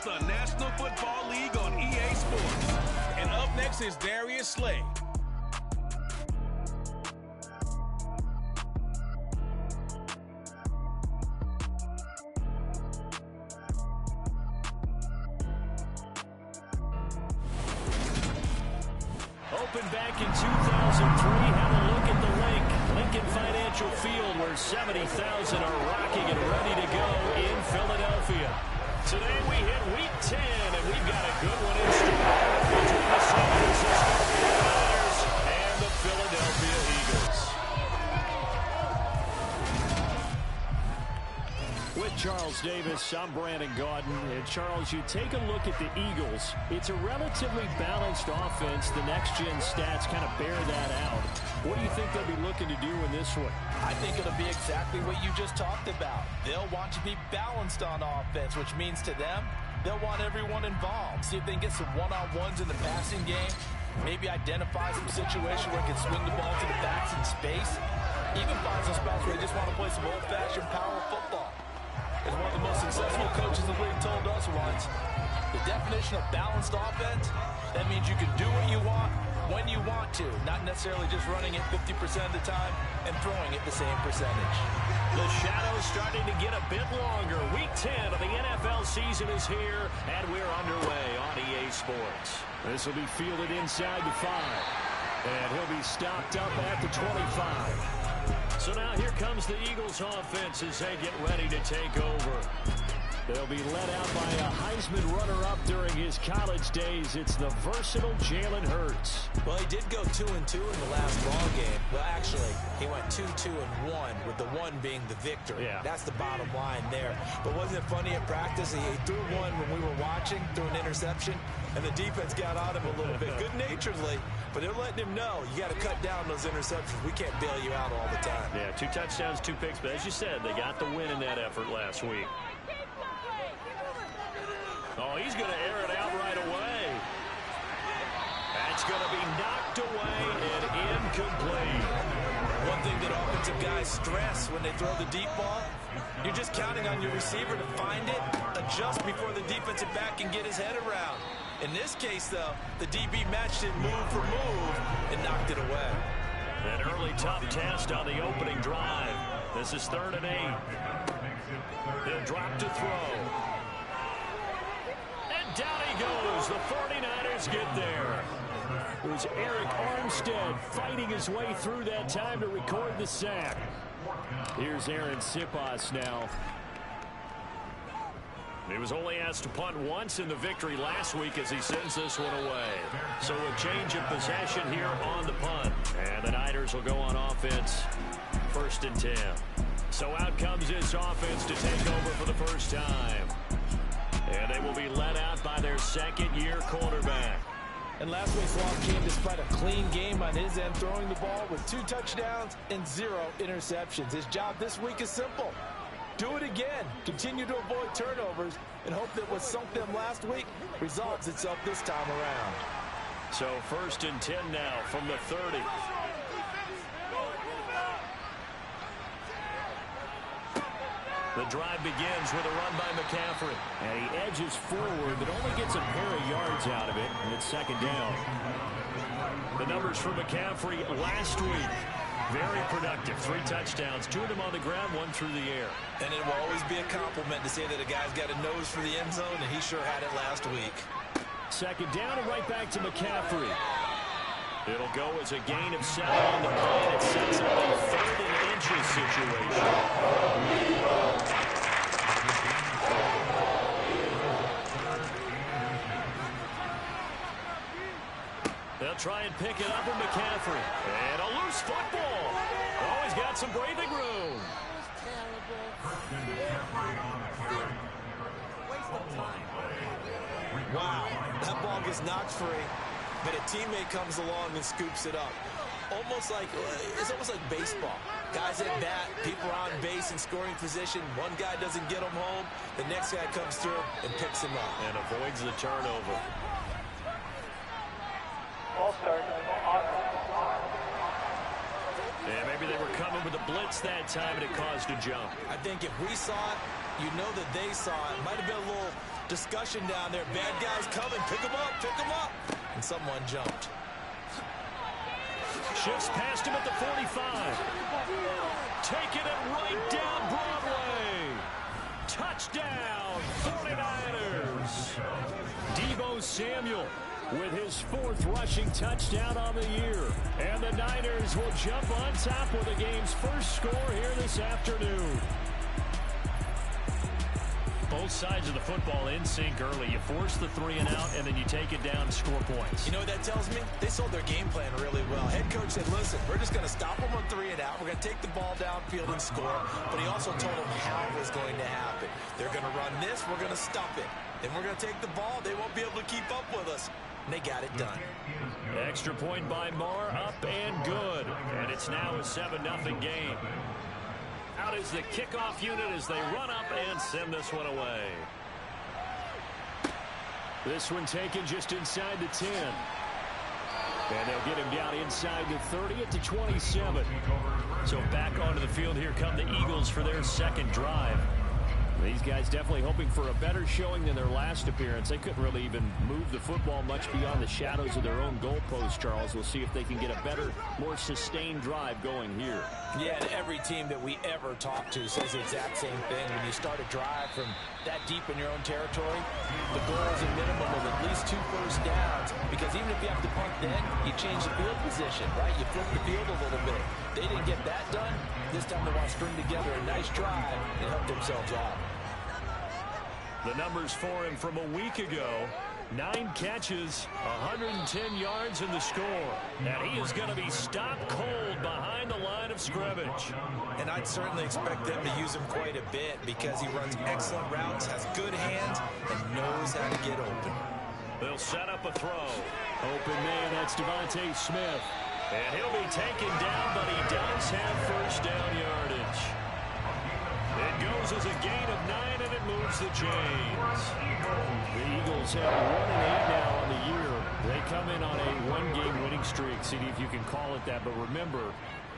the National Football League on EA Sports. And up next is Darius Slay. Opened back in 2003, have a look at the link. Lincoln Financial Field, where 70,000 are rocking and ready to go in Philadelphia. Today we hit Week 10, and we've got a good one in store between the San Francisco 49ers and the Philadelphia Eagles. With Charles Davis, I'm Brandon Gaudin. And Charles, you take a look at the Eagles. It's a relatively balanced offense. The next-gen stats kind of bear that out. What do you think they'll be looking to do in this one? I think it'll be exactly what you just talked about. They'll want to be balanced on offense, which means to them, they'll want everyone involved. See if they can get some one-on-ones in the passing game. Maybe identify some situation where they can swing the ball to the backs in space. Even find some spots where they just want to play some old-fashioned power football. As one of the most successful coaches in the league told us once, the definition of balanced offense, that means you can do what you want when you want to, not necessarily just running it 50% of the time and throwing it the same percentage. The shadow's starting to get a bit longer. Week 10 of the NFL season is here, and we're underway on EA Sports. This will be fielded inside the 5, and he'll be stopped up at the 25. So now here comes the Eagles offense as they get ready to take over. They'll be led out by a Heisman runner-up during his college days. It's the versatile Jalen Hurts. Well, he did go 2-2 in the last ball game. Well, actually, he went 2-2-1, with the one being the victory. Yeah. That's the bottom line there. But wasn't it funny at practice? He threw one when we were watching, threw an interception, and the defense got on him a little bit, good-naturedly. But they're letting him know, you got to cut down those interceptions. We can't bail you out all the time. Yeah, 2 touchdowns, 2 picks. But as you said, they got the win in that effort last week. Oh, he's going to air it out right away. That's going to be knocked away and incomplete. One thing that offensive guys stress when they throw the deep ball, you're just counting on your receiver to find it, adjust before the defensive back can get his head around. In this case, though, the DB matched it move for move and knocked it away. An early tough test on the opening drive. This is 3rd and 8. He'll drop to throw. Down he goes. The 49ers get there. It was Eric Armstead fighting his way through that time to record the sack. Here's Aaron Siposs now. He was only asked to punt once in the victory last week as he sends this one away. So a change of possession here on the punt. And the Niners will go on offense. 1st and 10. So out comes this offense to take over for the first time. And they will be led out by their second-year quarterback. And last week's loss came despite a clean game on his end, throwing the ball with 2 touchdowns and 0 interceptions. His job this week is simple. Do it again. Continue to avoid turnovers and hope that what sunk them last week resolves itself this time around. So 1st and 10 now from the 30. The drive begins with a run by McCaffrey. And he edges forward, but only gets a pair of yards out of it, and it's 2nd down. The numbers for McCaffrey last week, very productive. 3 touchdowns, 2 of them on the ground, 1 through the air. And it will always be a compliment to say that a guy's got a nose for the end zone, and he sure had it last week. 2nd down and right back to McCaffrey. It'll go as a gain of 7 on the play. It sets up a 3rd and inches situation. They'll try and pick it up with McCaffrey. And a loose football. Oh, he's got some breathing room. Wow, that ball gets knocked free, but a teammate comes along and scoops it up. It's almost like baseball. Guys at bat, people are on base in scoring position. One guy doesn't get him home. The next guy comes through and picks him up. And avoids the turnover. Yeah, maybe they were coming with a blitz that time and it caused a jump. I think if we saw it, you know that they saw it. Might have been a little Discussion down there. Bad guys coming. Pick them up. Pick them up. And someone jumped. Shifts past him at the 45. Taking it right down Broadway. Touchdown, 49ers. Deebo Samuel with his 4th rushing touchdown on the year. And the Niners will jump on top with the game's first score here this afternoon. Both sides of the football in sync early. You force the 3 and out, and then you take it down and score points. You know what that tells me? They sold their game plan really well. Head coach said, listen, we're just going to stop them on 3 and out. We're going to take the ball downfield and score. But he also told them how it was going to happen. They're going to run this. We're going to stop it. Then we're going to take the ball. They won't be able to keep up with us. And they got it done. Extra point by Marr, up and good. And it's now a 7-0 game. Out is the kickoff unit as they run up and send this one away. This one taken just inside the 10. And they'll get him down inside the 30 at the 27. So back onto the field here come the Eagles for their second drive. These guys definitely hoping for a better showing than their last appearance. They couldn't really even move the football much beyond the shadows of their own goalpost, Charles. We'll see if they can get a better, more sustained drive going here. Yeah, and every team that we ever talk to says the exact same thing. When you start a drive from that deep in your own territory, the goal is a minimum of at least 2 first downs. Because even if you have to punt then, you change the field position, right? You flip the field a little bit. They didn't get that done. This time they want to string together a nice drive and help themselves out. The numbers for him from a week ago. 9 catches, 110 yards in the score. And he is going to be stopped cold behind the line of scrimmage. And I'd certainly expect them to use him quite a bit because he runs excellent routes, has good hands, and knows how to get open. They'll set up a throw. Open man, that's Devontae Smith. And he'll be taken down, but he does have first down yardage. It goes as a gain of 9, and it moves the chains. The Eagles have 1-8 now on the year. They come in on a 1-game winning streak. See if you can call it that. But remember,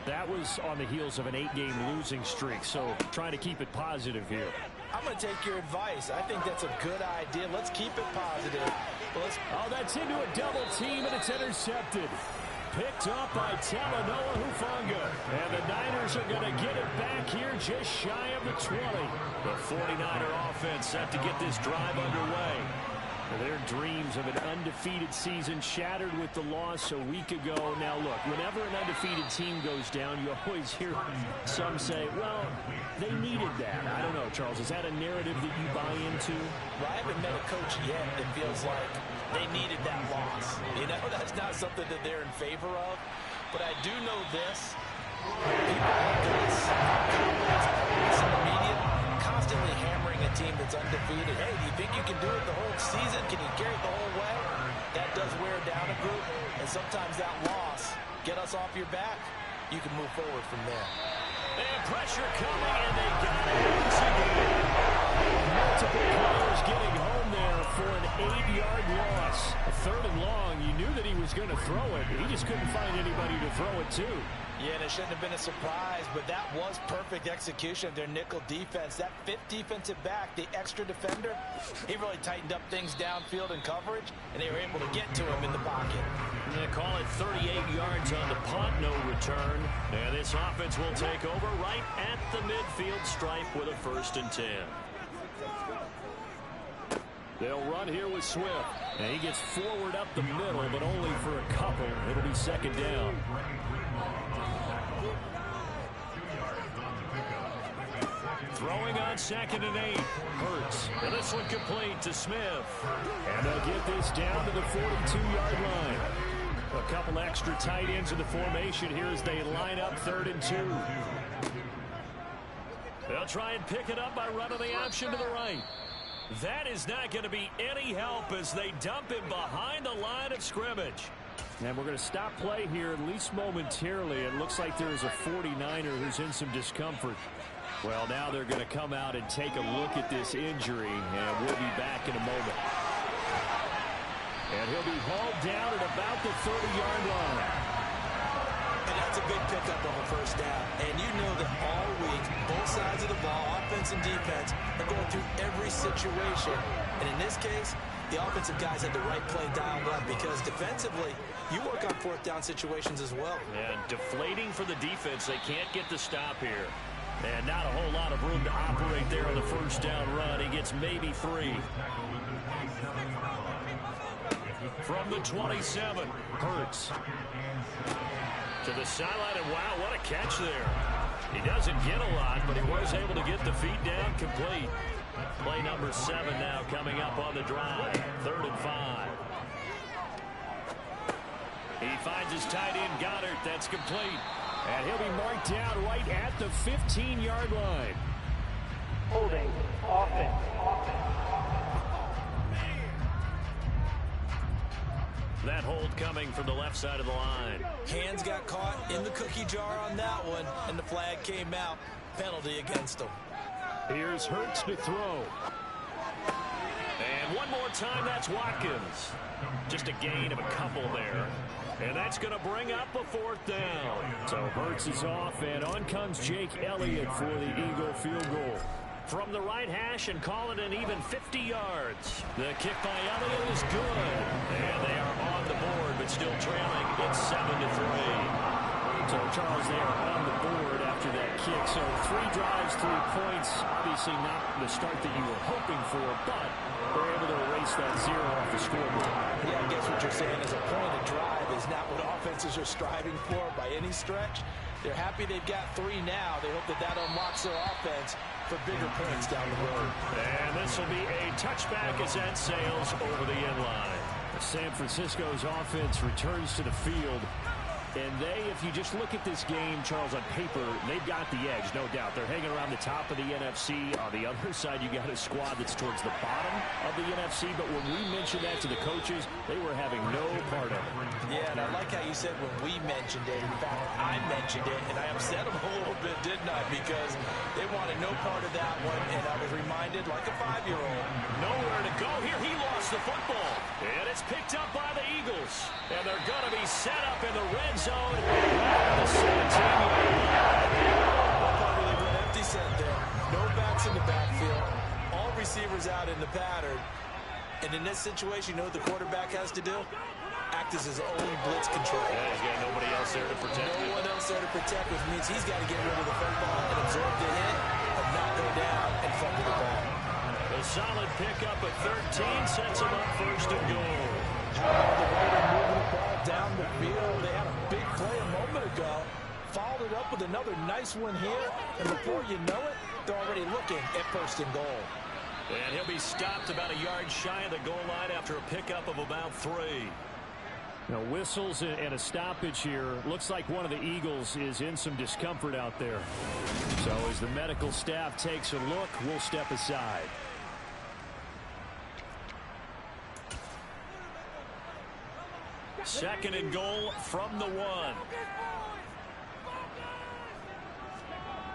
that was on the heels of an 8-game losing streak. So trying to keep it positive here. I'm going to take your advice. I think that's a good idea. Let's keep it positive. Oh, that's into a double team, and it's intercepted. Picked up by Talanoa Hufanga. And the Niners are going to get it back here just shy of the 20. The 49er offense set to get this drive underway. Their dreams of an undefeated season shattered with the loss a week ago. Now, look, whenever an undefeated team goes down, you always hear some say, well, they needed that. I don't know, Charles. Is that a narrative that you buy into? Well, I haven't met a coach yet that feels like they needed that loss. You know, that's not something that they're in favor of. But I do know this. People like us, comments in the media, constantly hammering a team that's undefeated. Hey, do you think you can do it the whole season? Can you carry it the whole way? That does wear down a group. And sometimes that loss, get us off your back, you can move forward from there. And pressure coming, and they got it once again. Multiple players getting home there for an 8-yard loss. A 3rd and long, you knew that he was going to throw it. He just couldn't find anybody to throw it to. Yeah, and it shouldn't have been a surprise, but that was perfect execution of their nickel defense. That 5th defensive back, the extra defender, he really tightened up things downfield in coverage, and they were able to get to him in the pocket. They call it 38 yards on the punt, no return. And this offense will take over right at the midfield stripe with a 1st and 10. They'll run here with Swift. And he gets forward up the middle, but only for a couple. It'll be 2nd down. Throwing on 2nd and 8. Hurts. And this one complete to Smith. And they'll get this down to the 42-yard line. A couple extra tight ends in the formation here as they line up 3rd and 2. They'll try and pick it up by running the option to the right. That is not going to be any help as they dump him behind the line of scrimmage. And we're going to stop play here, at least momentarily. It looks like there's a 49er who's in some discomfort. Well, now they're going to come out and take a look at this injury, and we'll be back in a moment. And he'll be hauled down at about the 30-yard line. And that's a big pickup of a 1st down. And you know that all week, both sides of the ball, offense offense and defense are going through every situation. And in this case, the offensive guys had the right play dialed up because defensively, you work on fourth down situations as well. And deflating for the defense. They can't get the stop here. And not a whole lot of room to operate there on the first down run. He gets maybe 3. From the 27, Hurts. To the sideline, and wow, what a catch there. He doesn't get a lot, but he was able to get the feet down complete. Play number 7 now coming up on the drive. 3rd and 5. He finds his tight end, Goddard. That's complete. And he'll be marked down right at the 15-yard line. Holding. Offense. That hold coming from the left side of the line. Hands got caught in the cookie jar on that one, and the flag came out. Penalty against him. Here's Hurts to throw. And one more time, that's Watkins. Just a gain of a couple there. And that's going to bring up a 4th down. So Hurts is off, and on comes Jake Elliott for the Eagle field goal. From the right hash and call it an even 50 yards. The kick by Elliott is good. And they are on the board, but still trailing. It's 7-3. So, Charles, they are on the board after that kick. So 3 drives, 3 points. Obviously not the start that you were hoping for, but they're able to erase that 0 off the scoreboard. Yeah, I guess what you're saying is a point of drive is not what offenses are striving for by any stretch. They're happy they've got 3 now. They hope that unlocks their offense for bigger points down the road. And this will be a touchback as that sails over the end line. San Francisco's offense returns to the field. And they, if you just look at this game, Charles, on paper, they've got the edge, no doubt. They're hanging around the top of the NFC. On the other side, you got a squad that's towards the bottom of the NFC. But when we mentioned that to the coaches, they were having no part of it. Yeah, and I like how you said when we mentioned it. In fact, I mentioned it, and I upset them a little bit, didn't I? Because they wanted no part of that one, and I was reminded like a 5-year-old. Nowhere to go here. He lost the football. And it's picked up by the Eagles. And they're going to be set up in the red zone. The 17-yard Probably they went empty set there. No backs in the backfield. All receivers out in the pattern. And in this situation, you know what the quarterback has to do? Act as his own blitz control. Yeah, he's got nobody else there to protect him. No one else there to protect, which means he's got to get rid of the football and absorb the hit and not go down and fumble the ball. A solid pickup at 13 sets him up 1st and goal. The way they're moving the ball down the field. They had a big play a moment ago. Followed it up with another nice one here. And before you know it, they're already looking at 1st and goal. And he'll be stopped about a yard shy of the goal line after a pickup of about 3. Now, whistles and a stoppage here. Looks like one of the Eagles is in some discomfort out there. So as the medical staff takes a look, we'll step aside. Second and goal from the 1.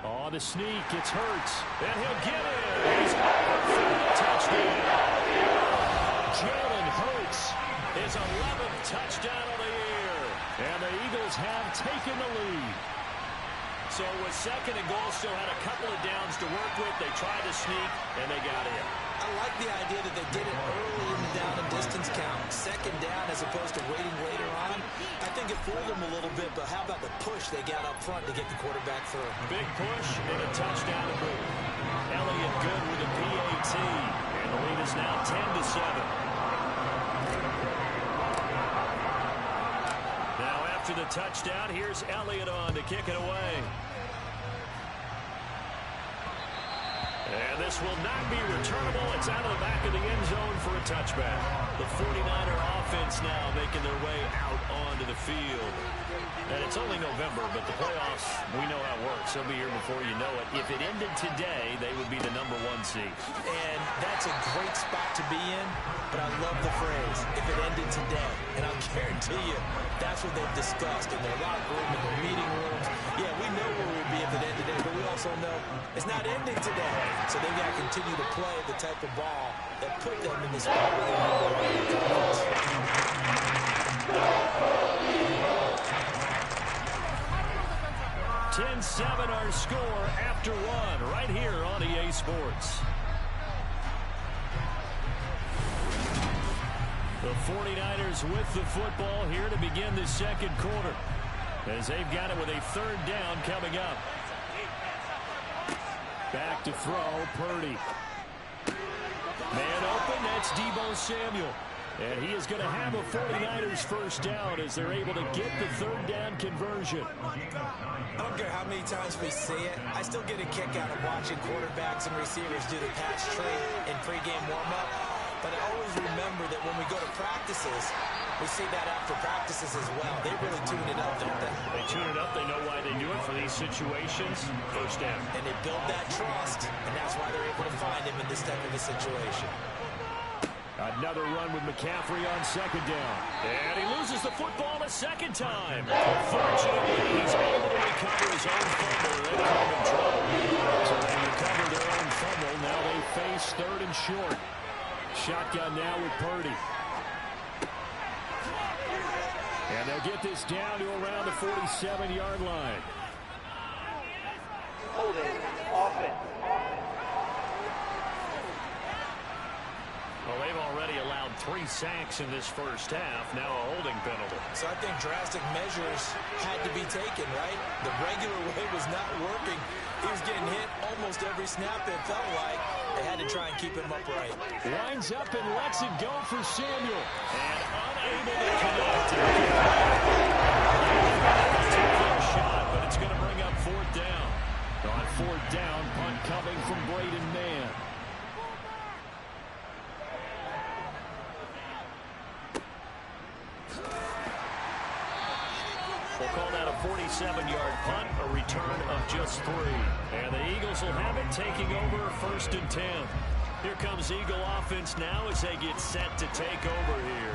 On the sneak, it's Hurts. And he'll get it. He's over for the touchdown. Jalen Hurts, his 11th touchdown of the year. And the Eagles have taken the lead. So with second and goal, still had a couple of downs to work with. They tried to sneak, and they got in. I like the idea that they did it early in the down and distance count. Second down as opposed to waiting later on. I think it fooled them a little bit, but how about the push they got up front to get the quarterback through? Big push and a touchdown to boot. Elliott good with a PAT. And the lead is now 10-7. Now after the touchdown, here's Elliott on to kick it away. And this will not be returnable. It's out of the back of the end zone for a touchback. The 49er offense now making their way out onto the field. And it's only November, but the playoffs, we know how it works. They'll be here before you know it. If it ended today, they would be the number 1 seed. And that's a great spot to be in, but I love the phrase, if it ended today. And I'll guarantee you, that's what they've discussed in their locker room, in their meeting rooms. Yeah, we know where we'd be if it ended today, but we also know it's not ending today. So they've got to continue to play the type of ball that put them in the spot where they're number 1 in the conference. 10-7 our score after one right here on EA Sports. The 49ers with the football here to begin the second quarter, as they've got it with a third down coming up. Back to throw, Purdy. Man open, that's Deebo Samuel. And he is going to have a 49ers first down as they're able to get the third down conversion. I don't care how many times we see it. I still get a kick out of watching quarterbacks and receivers do the pass tree in pregame warm-up. But I always remember that when we go to practices, we see that after practices as well. They really tune it up, don't they? They tune it up. They know why they do it for these situations. First down. And they build that trust, and that's why they're able to find him in this type of a situation. Another run with McCaffrey on second down. And he loses the football a second time. Fortunately, he's able to recover his own fumble. They come in trouble. So they recover their own fumble. Now they face third and short. Shotgun now with Purdy. And they'll get this down to around the 47-yard line. Holding offense. Well, they've already allowed 3 sacks in this first half. Now a holding penalty. So I think drastic measures had to be taken, right? The regular way was not working. He was getting hit almost every snap, it felt like. They had to try and keep him upright. Winds up and lets it go for Samuel. And unable to connect. Shot, but it's going to bring up fourth down. On fourth down, punt coming from Braden Mann. We'll call that a 47-yard punt, a return of just 3. And the Eagles will have it, taking over first and 10. Here comes Eagle offense now as they get set to take over here.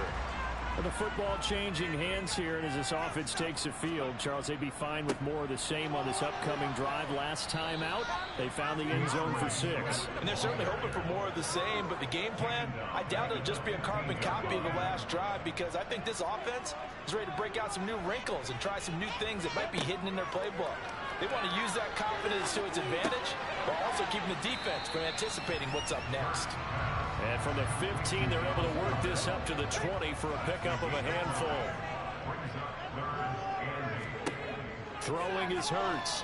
Well, the football changing hands here, and as this offense takes the field, Charles, they'd be fine with more of the same on this upcoming drive. Last time out, they found the end zone for 6. And they're certainly hoping for more of the same, but the game plan, I doubt it'll just be a carbon copy of the last drive, because I think this offense is ready to break out some new wrinkles and try some new things that might be hidden in their playbook. They want to use that confidence to its advantage, while also keeping the defense from anticipating what's up next. And from the 15, they're able to work this up to the 20 for a pickup of a handful. Throwing is Hurts.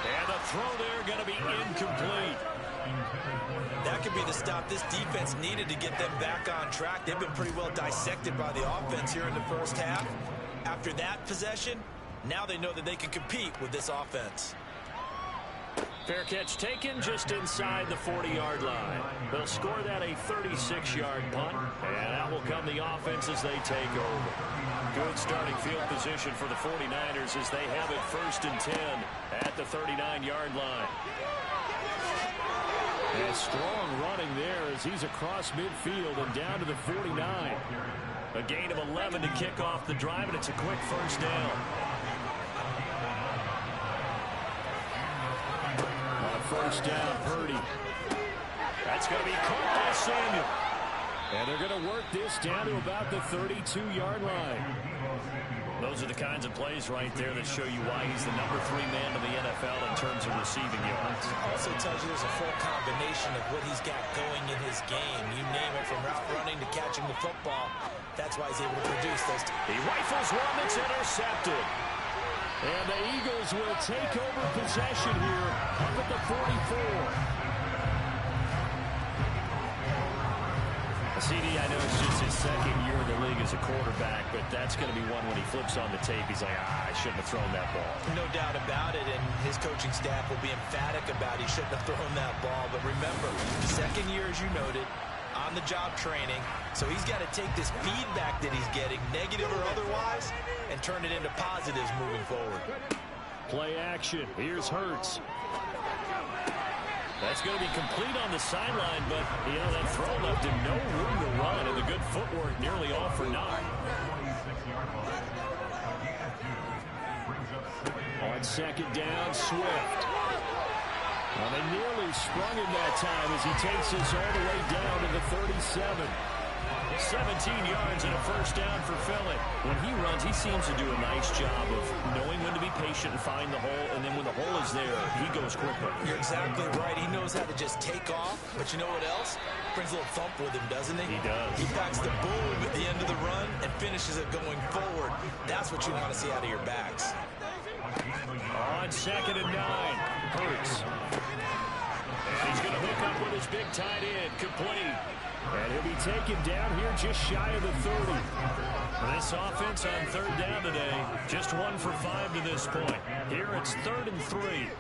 And the throw there going to be incomplete. That could be the stop this defense needed to get them back on track. They've been pretty well dissected by the offense here in the first half. After that possession, now they know that they can compete with this offense. Fair catch taken just inside the 40-yard line. They'll score that a 36-yard punt, and that will come the offense as they take over. Good starting field position for the 49ers as they have it first and 10 at the 39-yard line. And strong running there as he's across midfield and down to the 49. A gain of 11 to kick off the drive, and it's a quick first down. First down, Purdy. That's going to be caught by Samuel. And they're going to work this down to about the 32-yard line. Those are the kinds of plays right there that show you why he's the number 3 man of the NFL in terms of receiving yards. Also tells you there's a full combination of what he's got going in his game. You name it, from route running to catching the football. That's why he's able to produce those. He rifles one that's intercepted. And the Eagles will take over possession here up at the 44. CD, I know it's just his second year in the league as a quarterback, but that's going to be one when he flips on the tape. He's like, I shouldn't have thrown that ball. No doubt about it, and his coaching staff will be emphatic about he shouldn't have thrown that ball. But remember, second year, as you noted, on-the-job training. So he's got to take this feedback that he's getting, negative or otherwise, and turn it into positives moving forward. Play action. Here's Hurts. That's going to be complete on the sideline, but, you know, that throw left him no room to run, and the good footwork nearly all for naught. On second down, Swift. Well, they nearly sprung him that time as he takes us all the way down to the 37. 17 yards and a first down for Philly. When he runs, he seems to do a nice job of knowing when to be patient and find the hole, and then when the hole is there, he goes quickly. You're exactly right. He knows how to just take off, but you know what else? Brings a little thump with him, doesn't he? He does. He packs the boom at the end of the run and finishes it going forward. That's what you want to see out of your backs. On 2nd and 9, Hurts. And he's going to hook up with his big tight end, complete. And he'll be taken down here just shy of the 30. This offense on 3rd down today, just 1 for 5 to this point. Here it's 3rd and 3.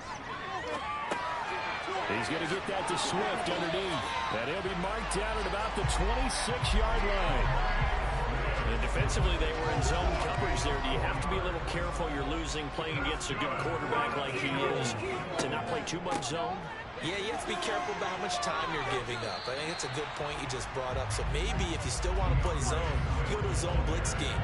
He's going to get that to Swift underneath. And he'll be marked down at about the 26-yard line. And defensively, they were in zone coverage there. Do you have to be a little careful? You're losing, playing against a good quarterback like he is, to not play too much zone? Yeah, you have to be careful about how much time you're giving up. I think it's a good point you just brought up. So maybe if you still want to play zone, you go to a zone blitz scheme.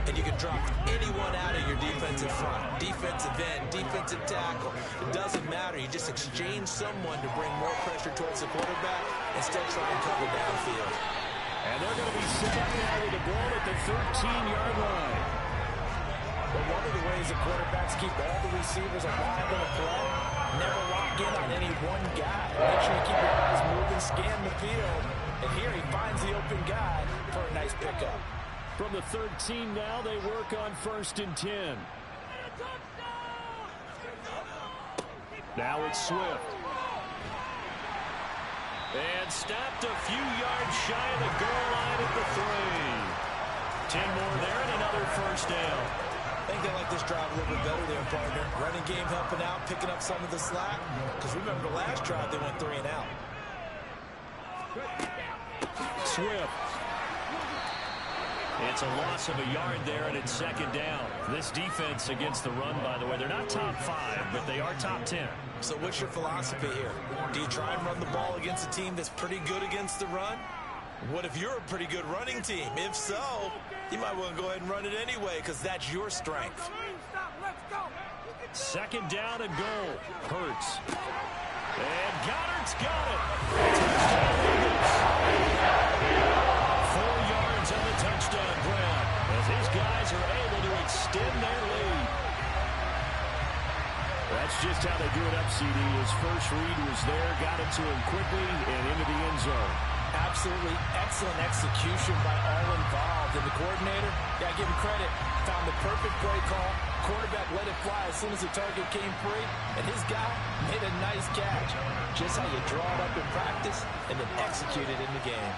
And you can drop anyone out of your defensive front. Defensive end, defensive tackle. It doesn't matter. You just exchange someone to bring more pressure towards the quarterback and still try and cover downfield. And they're going to be set up now with the ball at the 13-yard line. But one of the ways the quarterbacks keep all the receivers alive in a play, never lock in on any one guy. Make sure you keep your eyes moving, scan the field. And here he finds the open guy for a nice pickup. From the 13 now, they work on 1st and 10. Now it's Swift. And stopped a few yards shy of the goal line at the 3. 10 more there and another first down. I think they like this drive a little bit better there, partner. Running game helping out, picking up some of the slack. Because remember the last drive, they went 3 and out. Swift. It's a loss of a yard there, and it's 2nd down. This defense against the run, by the way, they're not top 5, but they are top 10. So what's your philosophy here? Do you try and run the ball against a team that's pretty good against the run? What if you're a pretty good running team? If so, you might want to go ahead and run it anyway because that's your strength. 2nd down and goal. Hurts. And Goddard's got it. 4 yards on the touchdown grab as his guys are able to extend their lead. That's just how they do it up, CD. His first read was there, got it to him quickly and into the end zone. Absolutely excellent execution by all involved. And the coordinator, got to give him credit, found the perfect play call. Quarterback let it fly as soon as the target came free. And his guy made a nice catch. Just how you draw it up in practice and then execute it in the game.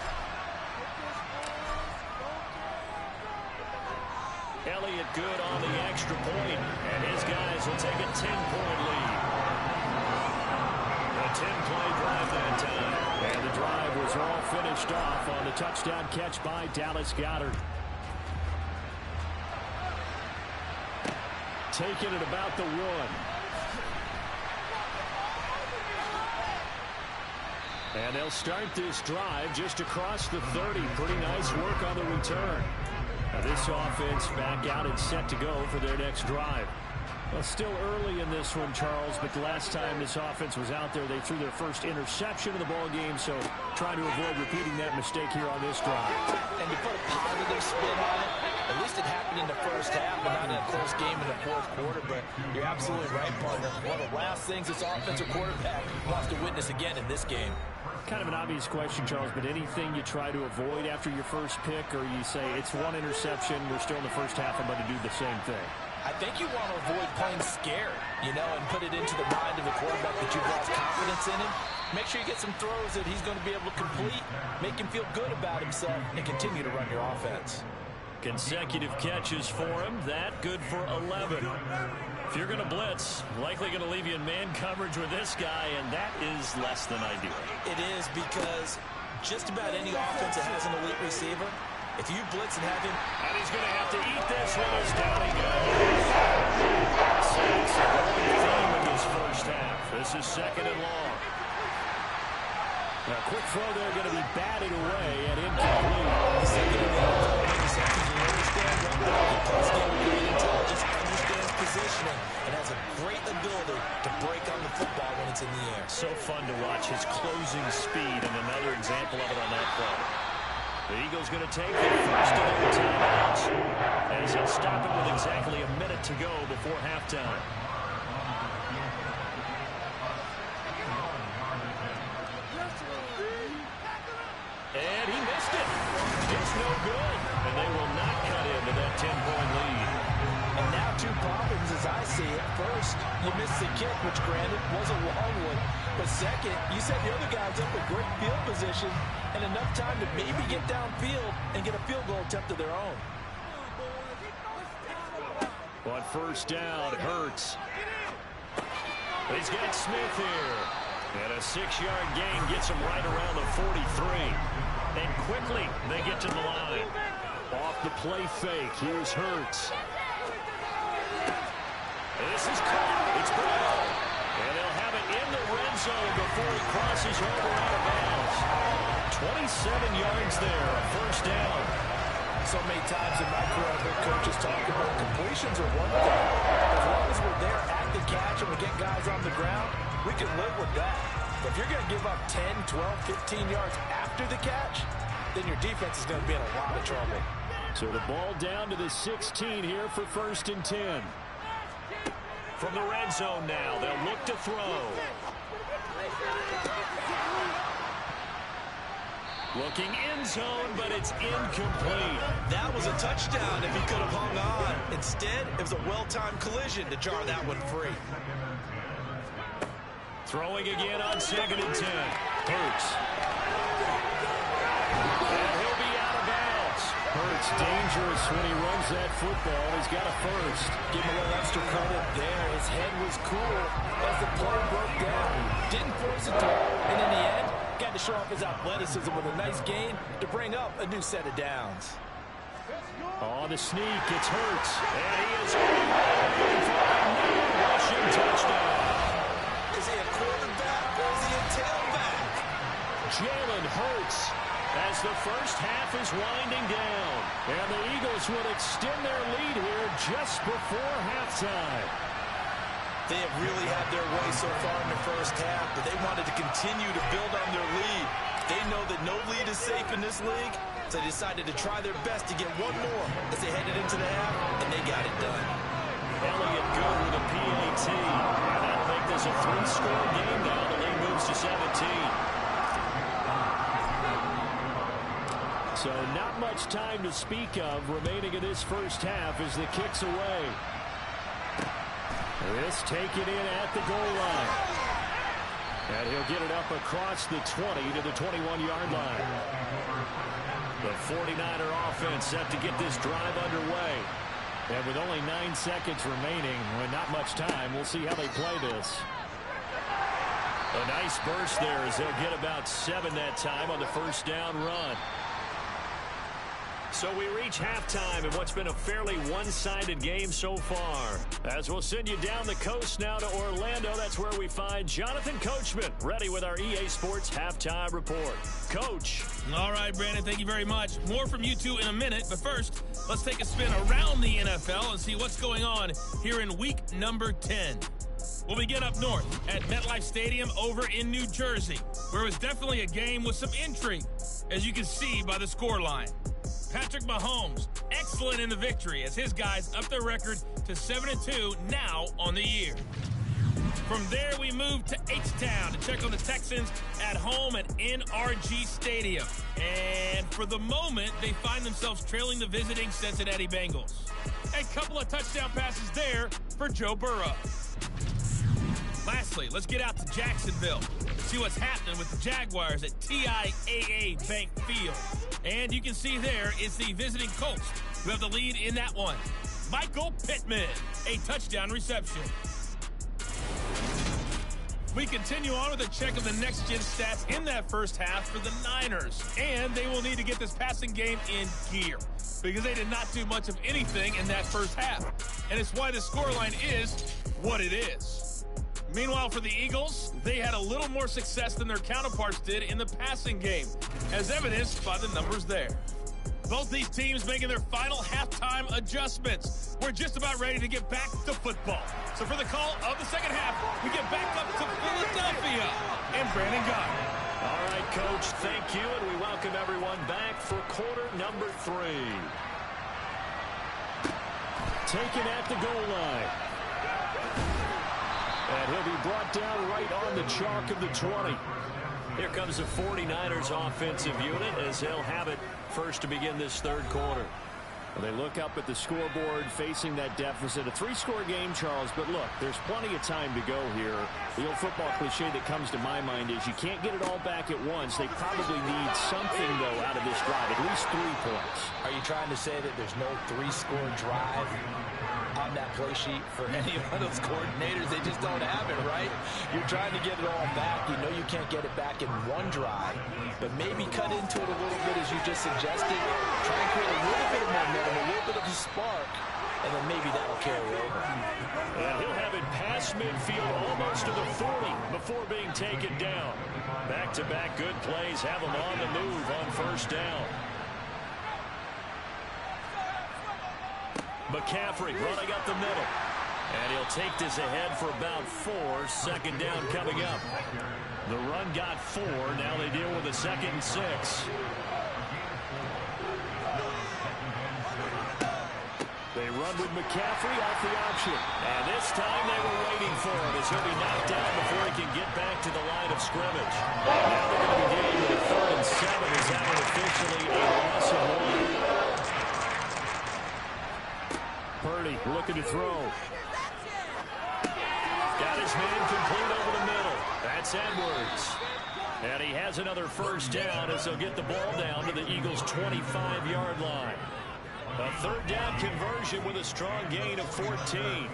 Elliott good on the extra point, and his guys will take a 10-point lead. A 10-play drive that time. And the drive was all finished off on the touchdown catch by Dallas Goedert. Taking it about the 1. And they'll start this drive just across the 30. Pretty nice work on the return. Now this offense back out and set to go for their next drive. Well, still early in this one, Charles, but the last time this offense was out there, they threw their first interception of the ball game, so trying to avoid repeating that mistake here on this drive. And to put a positive spin on it, at least it happened in the first half, but not in a close game in the 4th quarter. But you're absolutely right, partner. One of the last things this offensive quarterback wants to witness again in this game. Kind of an obvious question, Charles, but anything you try to avoid after your first pick, or you say it's 1 interception, we're still in the first half, I'm going to do the same thing? I think you want to avoid playing scared, and put it into the mind of the quarterback that you've lost confidence in him. Make sure you get some throws that he's going to be able to complete, make him feel good about himself, and continue to run your offense. Consecutive catches for him. That good for 11. If you're going to blitz, likely going to leave you in man coverage with this guy, and that is less than ideal. It is because just about any offense that has an elite receiver, if you blitz and have him... And he's going to have to eat this one as down he goes. Six, a going theme in this first half. This is 2nd and long. Now, quick throw there going to be batted away and incomplete. The second and long. You understand what he plays game with great intelligence, understands positioning, and has a great ability to break on the football when it's in the air. So fun to watch his closing speed, and another example of it on that play. The Eagles going to take the first of their timeouts as he'll stop it with exactly a minute to go before halftime. And he missed it. It's no good. And they will not cut into that 10-point lead. And now two problems as I see it. First, you missed the kick, which granted was a long one. But second, you set the other guys up with great field position and enough time to maybe get downfield and get a field goal attempt of their own. On first down, Hurts. He's got Smith here. And a 6-yard gain gets him right around the 43. And quickly, they get to the line. Off the play fake, here's Hurts. This is caught. It's Brown. And they'll have it in the red zone before he crosses over out of bounds. 27 yards there, a first down. So many times in my career, I've heard coaches talk about completions are one thing. As long as we're there at the catch and we get guys on the ground, we can live with that. But if you're going to give up 10, 12, 15 yards after the catch, then your defense is going to be in a lot of trouble. So the ball down to the 16 here for 1st and 10. From the red zone now, they'll look to throw. Looking end zone, but it's incomplete. That was a touchdown if he could have hung on. Instead, it was a well-timed collision to jar that one free. Throwing again on 2nd and 10. Hurts. And he'll be out of bounds. Hurts dangerous when he runs that football. He's got a first. Give him a little extra credit there. His head was cool as the play broke down. Didn't force it to him. And in the end, got to show off his athleticism with a nice gain to bring up a new set of downs. On the sneak, it's Hurts. And he is rushing touchdown. Is he a quarterback or is he a tailback? Jalen Hurts as the first half is winding down. And the Eagles will extend their lead here just before halftime. They have really had their way so far in the first half, but they wanted to continue to build on their lead. They know that no lead is safe in this league, so they decided to try their best to get one more as they headed into the half, and they got it done. Elliott good with a PAT. And that'll make this a 3-score game now. The lead moves to 17. So not much time to speak of remaining in this first half as the kick's away. This taken in at the goal line. And he'll get it up across the 20 to the 21-yard line. The 49er offense set to get this drive underway. And with only 9 seconds remaining, with not much time, we'll see how they play this. A nice burst there as they'll get about 7 that time on the first down run. So we reach halftime in what's been a fairly one-sided game so far. As we'll send you down the coast now to Orlando, that's where we find Jonathan Coachman, ready with our EA Sports Halftime Report. Coach. All right, Brandon, thank you very much. More from you two in a minute, but first, let's take a spin around the NFL and see what's going on here in week number 10. We'll begin up north at MetLife Stadium over in New Jersey, where it was definitely a game with some intrigue, as you can see by the scoreline. Patrick Mahomes, excellent in the victory as his guys up their record to 7-2 now on the year. From there, we move to H-Town to check on the Texans at home at NRG Stadium. And for the moment, they find themselves trailing the visiting Cincinnati Bengals. A couple of touchdown passes there for Joe Burrow. Lastly, let's get out to Jacksonville and see what's happening with the Jaguars at TIAA Bank Field. And you can see there it's the visiting Colts who have the lead in that one. Michael Pittman, a touchdown reception. We continue on with a check of the next-gen stats in that first half for the Niners. And they will need to get this passing game in gear because they did not do much of anything in that first half. And it's why the scoreline is what it is. Meanwhile, for the Eagles, they had a little more success than their counterparts did in the passing game, as evidenced by the numbers there. Both these teams making their final halftime adjustments. We're just about ready to get back to football. So for the call of the second half, we get back up to Philadelphia and Brandon Gott. All right, Coach, thank you, and we welcome everyone back for quarter number 3. Taken at the goal line. And he'll be brought down right on the chalk of the 20. Here comes the 49ers offensive unit as they'll have it first to begin this third quarter. Well, they look up at the scoreboard facing that deficit. A 3-score game, Charles, but look, there's plenty of time to go here. The old football cliche that comes to my mind is you can't get it all back at once. They probably need something, though, out of this drive, at least 3 points. Are you trying to say that there's no 3-score drive on that play sheet for any of those coordinators? They just don't have it, right? You're trying to get it all back. You know you can't get it back in one drive, but maybe cut into it a little bit as you just suggested. Try and create a little bit of momentum, a little bit of a spark, and then maybe that'll carry over. And he'll have it past midfield almost to the 40 before being taken down. Back-to-back good plays have him on the move on first down. McCaffrey running up the middle. And he'll take this ahead for about 4. Second down coming up. The run got 4. Now they deal with a 2nd and 6. They run with McCaffrey off the option. And this time they were waiting for him as he'll be knocked down before he can get back to the line of scrimmage. Now they're going to be dealing with a 3rd and 7 as that one officially a loss of 1. Purdy looking to throw. Got his man complete over the middle. That's Edwards. And he has another first down as they'll get the ball down to the Eagles' 25-yard line. A 3rd down conversion with a strong gain of 14.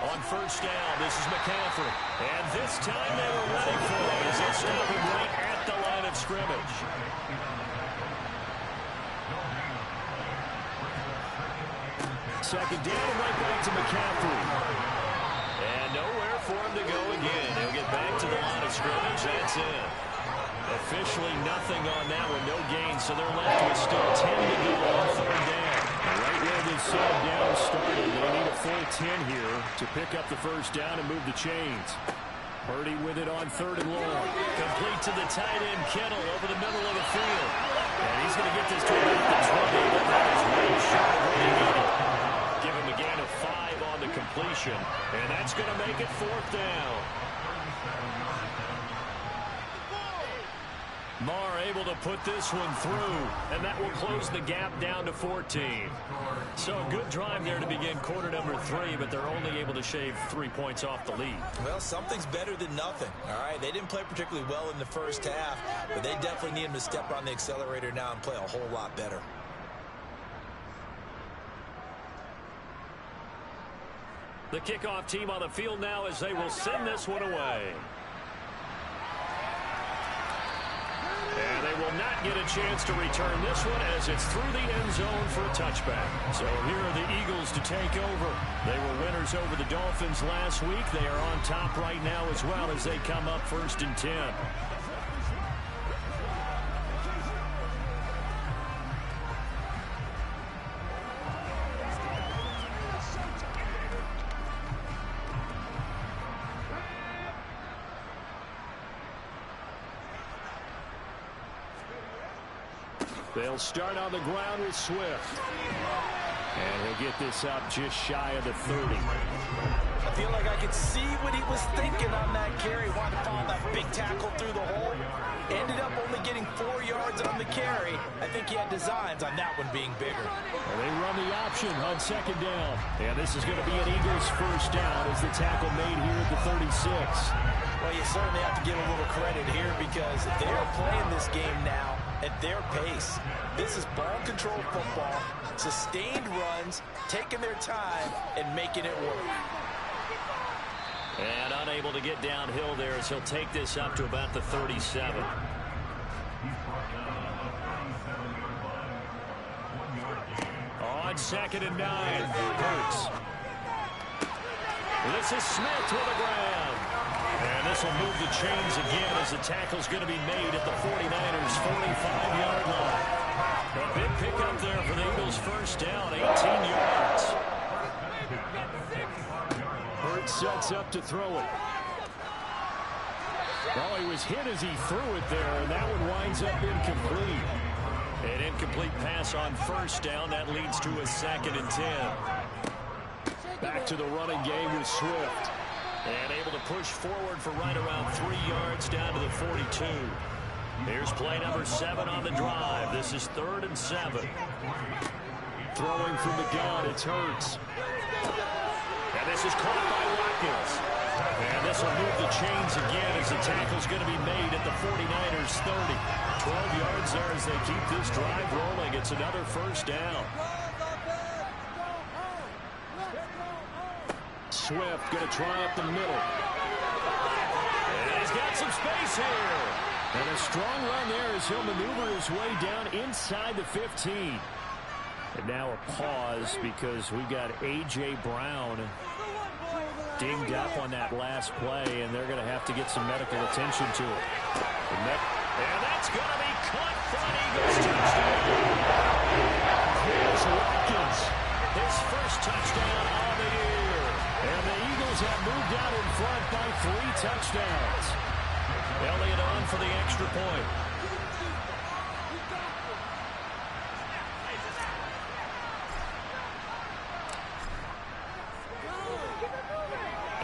On first down, this is McCaffrey. And this time they were ready for it as they stop him right at the line of scrimmage. Second down and right back to McCaffrey. And nowhere for him to go again. He'll get back to the line of scrimmage. That's it. Officially nothing on that one. No gain, so they're left with still 10 to go on 3rd down. Right where this down started, they need a full 10 here to pick up the first down and move the chains. Purdy with it on 3rd and long. Complete to the tight end, Kittle, over the middle of the field. And he's going to get this to about the 20, but that is way short of where he needed. Give him a gain of 5 on the completion, and that's going to make it 4th down. Marr able to put this one through, and that will close the gap down to 14. So a good drive there to begin quarter number 3, but they're only able to shave 3 points off the lead. Well, something's better than nothing, all right? They didn't play particularly well in the first half, but they definitely need him to step on the accelerator now and play a whole lot better. The kickoff team on the field now as they will send this one away. And they will not get a chance to return this one as it's through the end zone for a touchback. So here are the Eagles to take over. They were winners over the Dolphins last week. They are on top right now as well as they come up 1st and 10. They'll start on the ground with Swift. And he'll get this up just shy of the 30. I feel like I could see what he was thinking on that carry. Wanted to follow that big tackle through the hole. Ended up only getting 4 yards on the carry. I think he had designs on that one being bigger. Well, they run the option on 2nd down. And this is going to be an Eagles first down as the tackle made here at the 36. Well, you certainly have to give a little credit here because they're playing this game now at their pace. This is ball control football, sustained runs, taking their time, and making it work. And unable to get downhill there as he'll take this up to about the 37. On 2nd and 9, Hurts. This is Smith to the ground. And this will move the chains again as the tackle's going to be made at the 49ers' 45-yard line. A big pickup there for the Eagles' first down. 18 sets up to throw it. Oh, he was hit as he threw it there, and that one winds up incomplete. An incomplete pass on first down. That leads to a 2nd and 10. Back to the running game with Swift. And able to push forward for right around 3 yards down to the 42. Here's play number 7 on the drive. This is 3rd and 7. Throwing from the gun, it's Hurts. And this is caught by Watkins. And this will move the chains again as the tackle's going to be made at the 49ers 30. 12 yards there as they keep this drive rolling. It's another first down. Swift going to try up the middle. And he's got some space here. And a strong run there as he'll maneuver his way down inside the 15. And now a pause because we got A.J. Brown dinged up on that last play, and they're going to have to get some medical attention to it. And that's going to be caught front. Eagles touchdown. Here's Watkins. His first touchdown on the year. And the Eagles have moved out in front by 3 touchdowns. Elliott on for the extra point.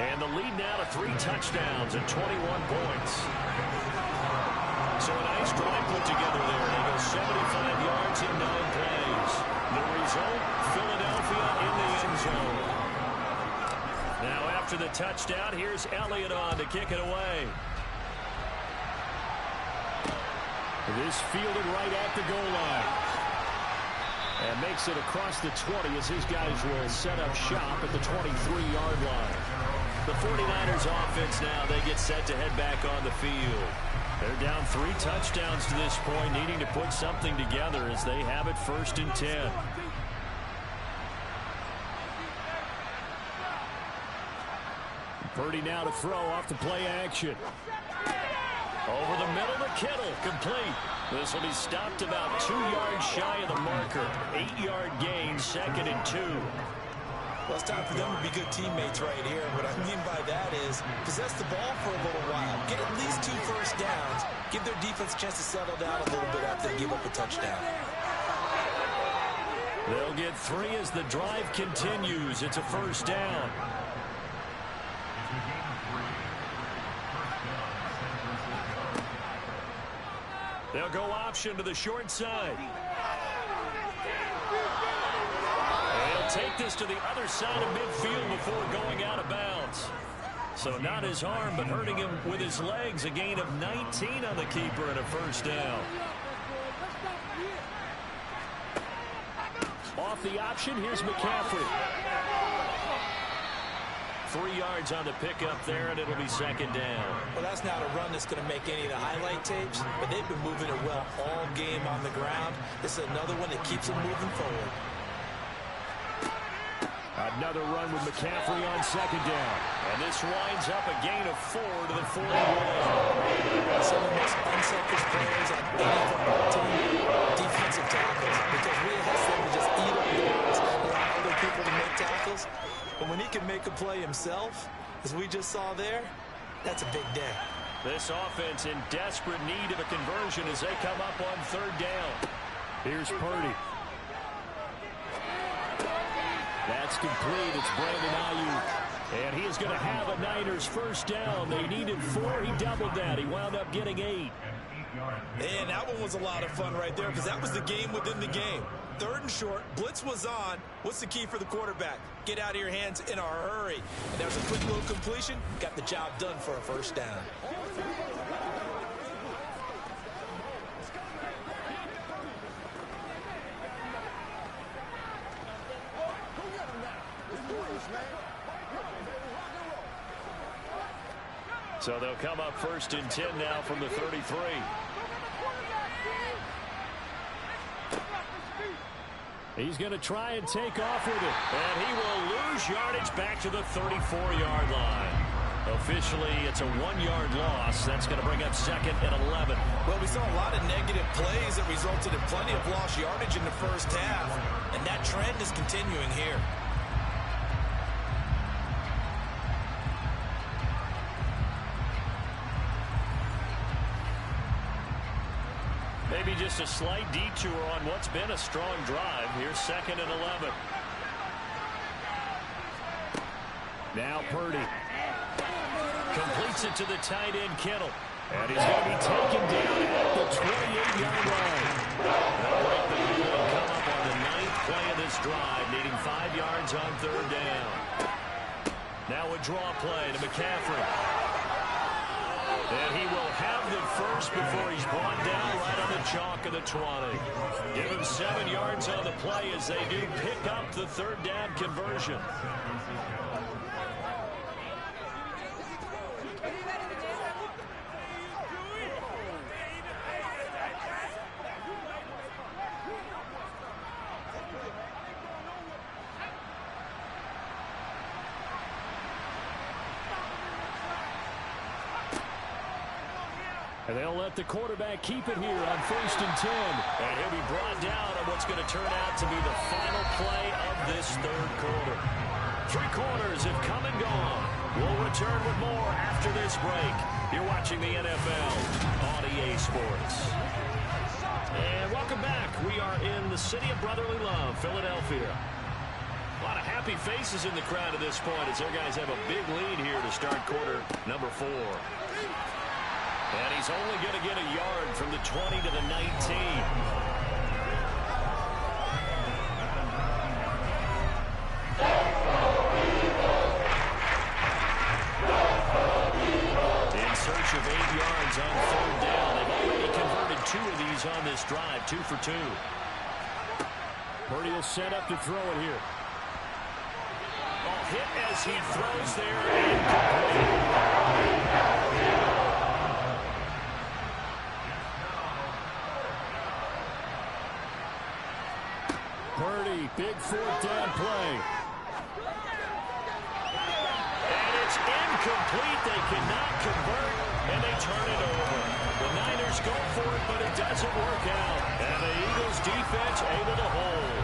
And the lead now to 3 touchdowns and 21 points. So a nice drive put together there. They go 75 yards in 9 plays. The result, Philadelphia in the end zone. Now after the touchdown, here's Elliott on to kick it away. This fielded right at the goal line. And makes it across the 20 as his guys will set up shop at the 23-yard line. The 49ers offense now, they get set to head back on the field. They're down 3 touchdowns to this point, needing to put something together as they have it 1st and 10. Purdy now to throw off the play action. Over the middle to Kittle, complete. This will be stopped about 2 yards shy of the marker. 8-yard gain, 2nd and 2. Well, it's time for them to be good teammates right here. What I mean by that is possess the ball for a little while. Get at least 2 first downs. Give their defense a chance to settle down a little bit after they give up a touchdown. They'll get 3 as the drive continues. It's a first down. They'll go option to the short side. They'll take this to the other side of midfield before going out of bounds. So not his arm, but hurting him with his legs. A gain of 19 on the keeper and a first down. Off the option, here's McCaffrey. 3 yards on the pickup there, and it'll be 2nd down. Well, that's not a run that's going to make any of the highlight tapes, but they've been moving it well all game on the ground. This is another one that keeps them moving forward. Another run with McCaffrey on 2nd down. And this winds up a gain of 4 to the 41. Some of the most unselfish players on any football team, defensive tackles, because we ask them to just eat up yards, allow other people to make tackles. But when he can make a play himself, as we just saw there, that's a big day. This offense in desperate need of a conversion as they come up on 3rd down. Here's Purdy. That's complete. It's Brandon Ayuk. And he is going to have a Niners first down. They needed 4. He doubled that. He wound up getting 8. And that one was a lot of fun right there because that was the game within the game. 3rd and short. Blitz was on. What's the key for the quarterback? Get out of your hands in a hurry. And there's a quick little completion. Got the job done for a first down. So they'll come up 1st and 10 now from the 33. He's going to try and take off with it. And he will lose yardage back to the 34-yard line. Officially, it's a 1-yard loss. That's going to bring up 2nd and 11. Well, we saw a lot of negative plays that resulted in plenty of lost yardage in the first half. And that trend is continuing here. takes a slight detour on what's been a strong drive. Here's 2nd and 11. Now Purdy. Completes it to the tight end, Kittle. And he's going to be taken down at the 28-yard line. They'll break the rule and come up on the 9th play of this drive, needing 5 yards on 3rd down. Now a draw play to McCaffrey. And he will have the first before he's brought down right on the chalk of the 20. Give him 7 yards on the play as they do pick up the 3rd down conversion. And they'll let the quarterback keep it here on 1st and 10. And he'll be brought down on what's going to turn out to be the final play of this 3rd quarter. 3 quarters have come and gone. We'll return with more after this break. You're watching the NFL on EA Sports. And welcome back. We are in the city of brotherly love, Philadelphia. A lot of happy faces in the crowd at this point as their guys have a big lead here to start quarter number 4. And he's only going to get a yard from the 20 to the 19. In search of 8 yards on 3rd down. They've already converted 2 of these on this drive, 2 for 2. Purdy will set up to throw it here. Ball hit as he throws there and complete. Purdy, big 4th down play. And it's incomplete. They cannot convert, and they turn it over. The Niners go for it, but it doesn't work out. And the Eagles defense able to hold.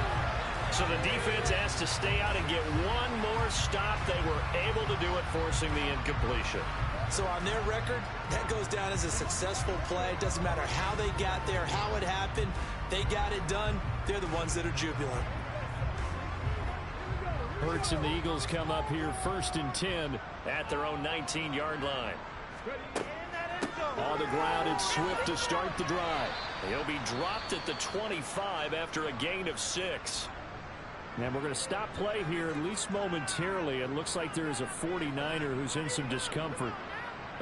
So the defense has to stay out and get one more stop. They were able to do it, forcing the incompletion. So on their record, that goes down as a successful play. It doesn't matter how they got there, how it happened. They got it done. They're the ones that are jubilant. Hurts and the Eagles come up here 1st and 10 at their own 19-yard line. On the ground, it's Swift to start the drive. He'll be dropped at the 25 after a gain of 6. And we're going to stop play here, at least momentarily. It looks like there is a 49er who's in some discomfort.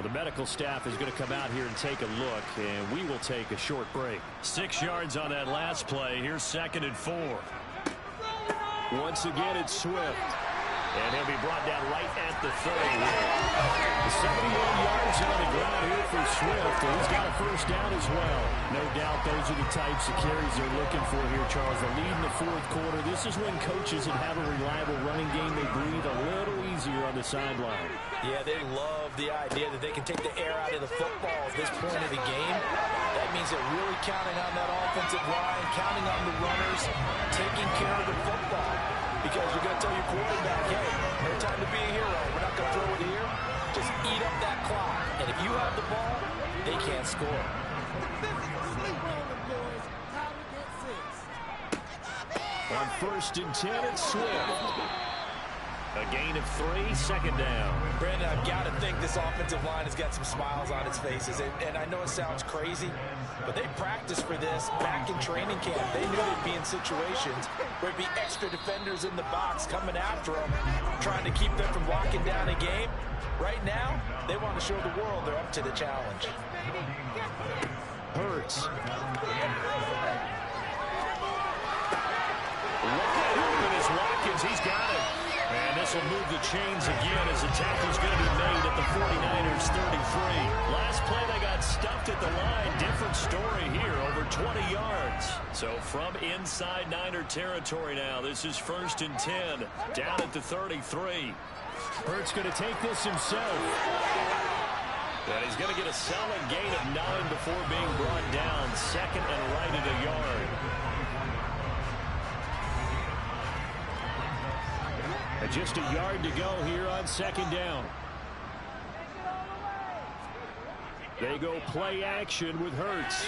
The medical staff is going to come out here and take a look, and we will take a short break. 6 yards on that last play. Here's 2nd and 4. Once again, it's Swift. And he'll be brought down right at the 30. 71 yards on the ground here for Swift. And he's got a 1st down as well. No doubt those are the types of carries they're looking for here, Charles. The lead in the 4th quarter. This is when coaches that have a reliable running game, they breathe a little easier on the sideline. Yeah, they love the idea that they can take the air out of the football at this point of the game. That means they're really counting on that offensive line, counting on the runners, taking care of the football. Because you're going to tell your quarterback, hey, no time to be a hero. We're not going to throw it here. Just eat up that clock. And if you have the ball, they can't score. On 1st and 10, it's Swift. A gain of 3, 2nd down. Brandon, I've got to think this offensive line has got some smiles on its faces. And I know it sounds crazy, but they practiced for this back in training camp. They knew they'd be in situations where there'd be extra defenders in the box coming after them, trying to keep them from locking down a game. Right now, they want to show the world they're up to the challenge. Hurts. Wide open is Watkins. He's got it. And this will move the chains again as the tackle's going to be made at the 49ers 33. Last play they got stuffed at the line. Different story here, over 20 yards. So from inside Niner territory now, this is 1st and 10, down at the 33. Hurts going to take this himself. And he's going to get a solid gain of 9 before being brought down. 2nd and right at a yard. And just a yard to go here on 2nd down. They go play action with Hurts.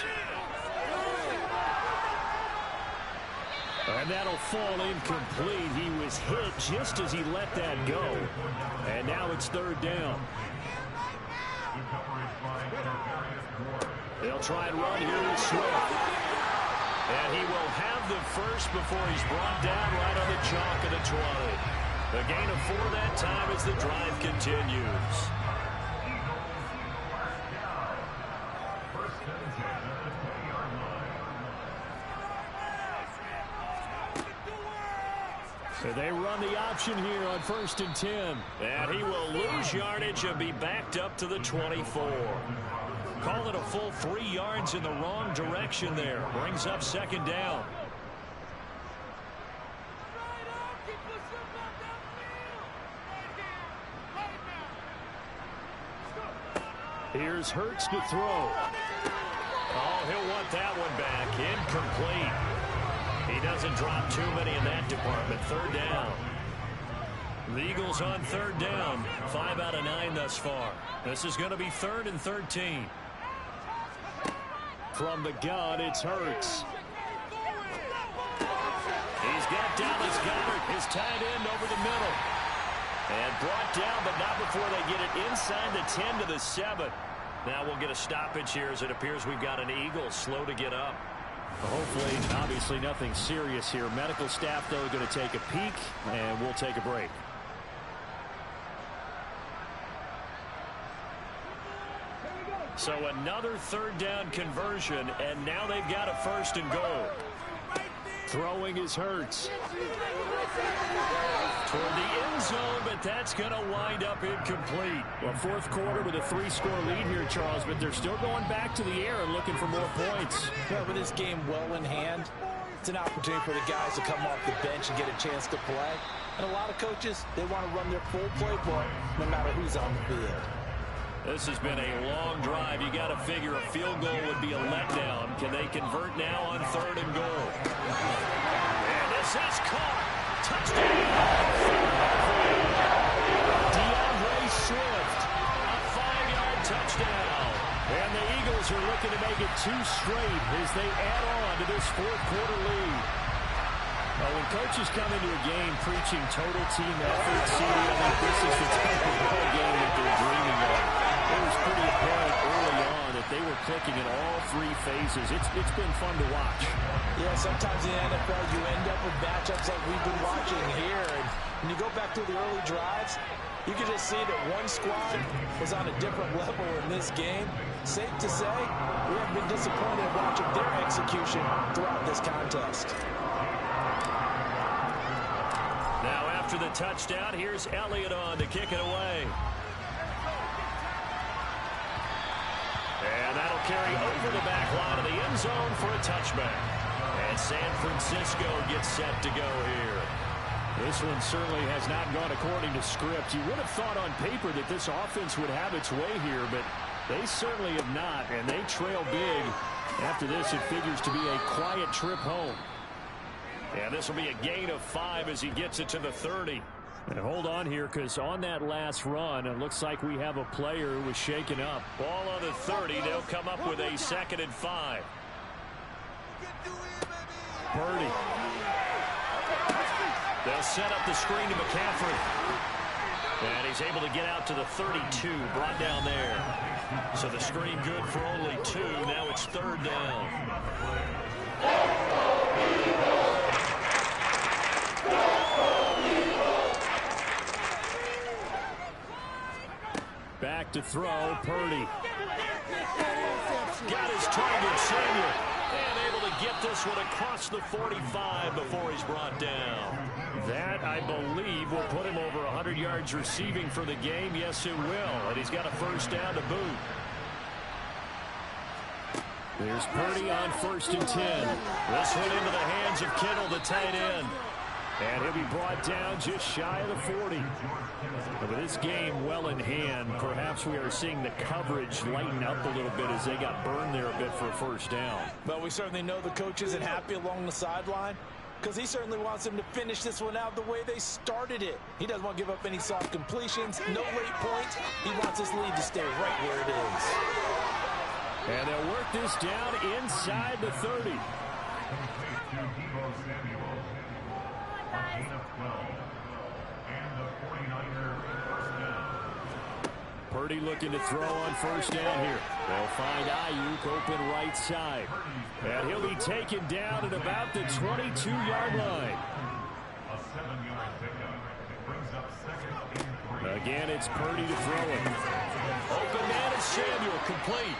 And that'll fall incomplete. He was hit just as he let that go. And now it's third down. They'll try and run here with Swift. And he will have the first before he's brought down right on the chalk of the 20. A gain of 4 that time as the drive continues. So they run the option here on 1st and 10. And he will lose yardage and be backed up to the 24. Call it a full 3 yards in the wrong direction there. Brings up 2nd down. Here's Hurts to throw. Oh, he'll want that one back. Incomplete. He doesn't drop too many in that department. 3rd down. The Eagles on 3rd down. 5 out of 9 thus far. This is going to be 3rd and 13. From the gun, it's Hurts. He's got Dallas Goedert, his tight end, over the middle. And brought down, but not before they get it inside the 10 to the 7. Now we'll get a stoppage here as it appears we've got an Eagle slow to get up. Hopefully, obviously nothing serious here. Medical staff, though, going to take a peek, and we'll take a break. So another 3rd down conversion, and now they've got a 1st and goal. Throwing is Hurts. Toward the end zone, but that's going to wind up incomplete. Well, 4th quarter with a 3-score lead here, Charles, but they're still going back to the air and looking for more points. Yeah, with this game well in hand, it's an opportunity for the guys to come off the bench and get a chance to play. And a lot of coaches, they want to run their full playbook no matter who's on the field. This has been a long drive. You got to figure a field goal would be a letdown. Can they convert now on 3rd and goal? And this is caught. Touchdown. DeAndre Swift. A 5-yard touchdown. And the Eagles are looking to make it 2 straight as they add on to this 4th quarter lead. Well, when coaches come into a game preaching total team effort, this is the type of ball game that they're dreaming of. It was pretty apparent early on that they were clicking in all 3 phases. It's been fun to watch. Yeah, sometimes in the NFL you end up with matchups like we've been watching here. And when you go back to the early drives, you can just see that one squad was on a different level in this game. Safe to say, we have been disappointed watching their execution throughout this contest. Now after the touchdown, here's Elliott on to kick it away. And that'll carry over the back line of the end zone for a touchback. And San Francisco gets set to go here. This one certainly has not gone according to script. You would have thought on paper that this offense would have its way here, but they certainly have not, and they trail big. After this, it figures to be a quiet trip home. And this will be a gain of 5 as he gets it to the 30. And hold on here, because on that last run, it looks like we have a player who was shaken up. Ball on the 30. They'll come up with a 2nd and 5. Purdy. They'll set up the screen to McCaffrey. And he's able to get out to the 32, brought down there. So the screen good for only 2. Now it's 3rd down. Back to throw, Purdy. Got his target, Samuel. And able to get this one across the 45 before he's brought down. That, I believe, will put him over 100 yards receiving for the game. Yes, it will. And he's got a 1st down to boot. There's Purdy on 1st and 10. This one into the hands of Kittle, the tight end. And he'll be brought down just shy of the 40. But with this game well in hand, perhaps we are seeing the coverage lighten up a little bit as they got burned there a bit for a 1st down. But we certainly know the coach isn't happy along the sideline, because he certainly wants them to finish this one out the way they started it. He doesn't want to give up any soft completions, no late points. He wants his lead to stay right where it is. And they'll work this down inside the 30. Purdy looking to throw on first down here. They'll find Ayuk open right side. And he'll be taken down at about the 22-yard line. Again, it's Purdy to throw it. Open man is Samuel, complete.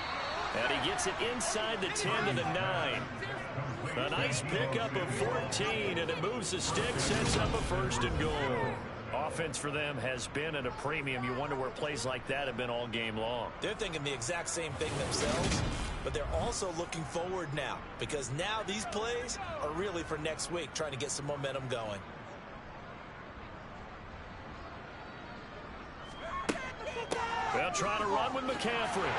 And he gets it inside the 10 to the 9. A nice pickup of 14, and it moves the stick, sets up a first and goal. Offense for them has been at a premium. You wonder where plays like that have been all game long. They're thinking the exact same thing themselves, but they're also looking forward now, because now these plays are really for next week, trying to get some momentum going. They'll try to run with McCaffrey.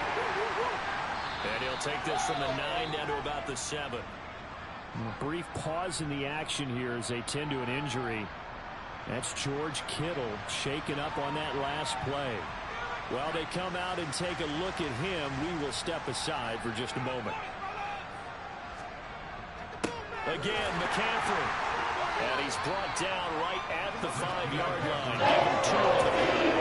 And he'll take this from the 9 down to about the 7. A brief pause in the action here as they tend to an injury. That's George Kittle shaken up on that last play. While they come out and take a look at him, we will step aside for just a moment. Again, McCaffrey. And he's brought down right at the 5-yard line. Give him 2 on the play.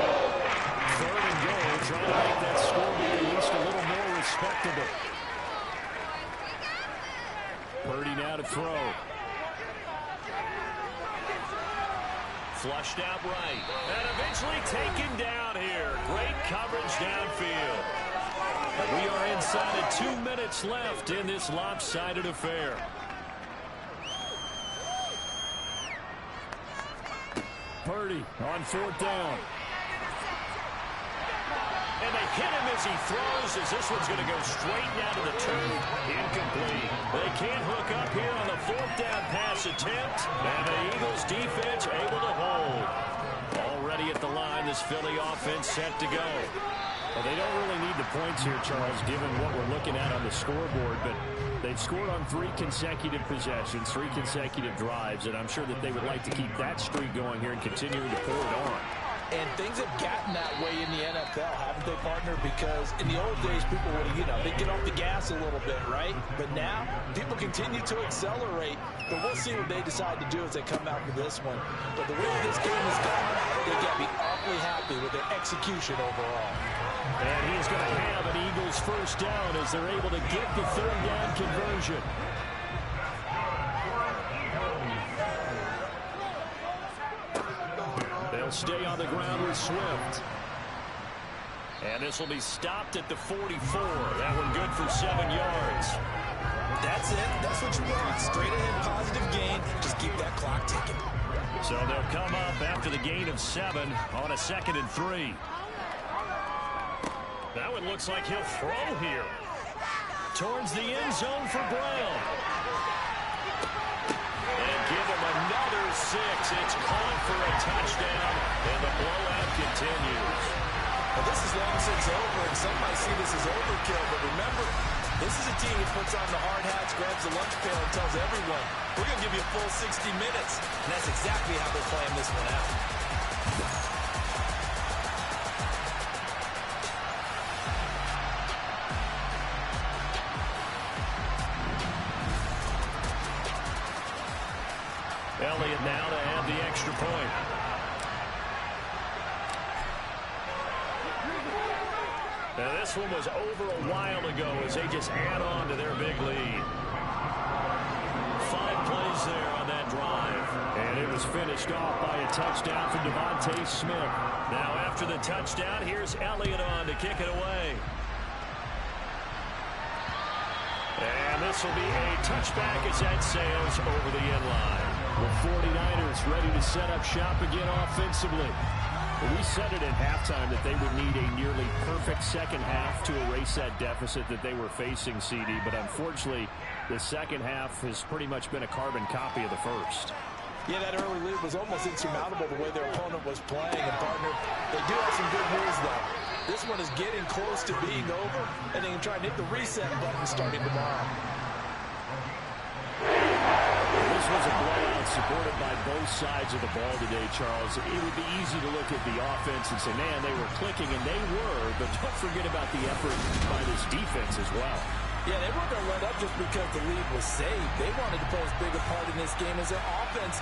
3rd and goal, trying to make that scoreboard at least a little more respectable. Purdy now to throw. Flushed out right. And eventually taken down here. Great coverage downfield. We are inside of 2 minutes left in this lopsided affair. Purdy on 4th down. And they hit him as he throws, as this one's going to go straight down to the turf. Incomplete. They can't hook up here on the 4th down pass attempt. And the Eagles defense able to hold. Already at the line, this Philly offense set to go. Well, they don't really need the points here, Charles, given what we're looking at on the scoreboard. But they've scored on 3 consecutive possessions, 3 consecutive drives. And I'm sure that they would like to keep that streak going here and continuing to pour it on. And things have gotten that way in the NFL, haven't they, partner? Because in the old days, people would, they'd get off the gas a little bit, right? But now, people continue to accelerate. But we'll see what they decide to do as they come out with this one. But the way this game has gone, they got to be awfully happy with their execution overall. And he's going to have an Eagles first down as they're able to get the 3rd down conversion. They'll stay on the ground with Swift. And this will be stopped at the 44. That one good for 7 yards. That's it. That's what you want. Straight ahead positive gain. Just keep that clock ticking. So they'll come up after the gain of 7 on a 2nd and 3. That one looks like he'll throw here. Towards the end zone for Brown. And give him another 6. It's caught for a touchdown, and the blowout continues. Well, this is long since over, and some might see this as overkill, but remember, this is a team that puts on the hard hats, grabs the lunch pail, and tells everyone, we're going to give you a full 60 minutes. And that's exactly how they're playing this one out. Elliott now to have the extra point. Now this one was over a while ago as they just add on to their big lead. 5 plays there on that drive. And it was finished off by a touchdown from Devontae Smith. Now after the touchdown, here's Elliott on to kick it away. And this will be a touchback as that sails over the end line. The 49ers ready to set up shop again offensively. We said it at halftime that they would need a nearly perfect second half to erase that deficit that they were facing, CD. But unfortunately, the second half has pretty much been a carbon copy of the first. Yeah, that early lead was almost insurmountable the way their opponent was playing. And, partner, they do have some good news, though. This one is getting close to being over, and they can try and hit the reset button starting tomorrow. This was a blowout supported by both sides of the ball today, Charles. It would be easy to look at the offense and say, man, they were clicking, and they were. But don't forget about the effort by this defense as well. Yeah, they weren't going to let up just because the lead was saved. They wanted to play as big a part in this game as their offense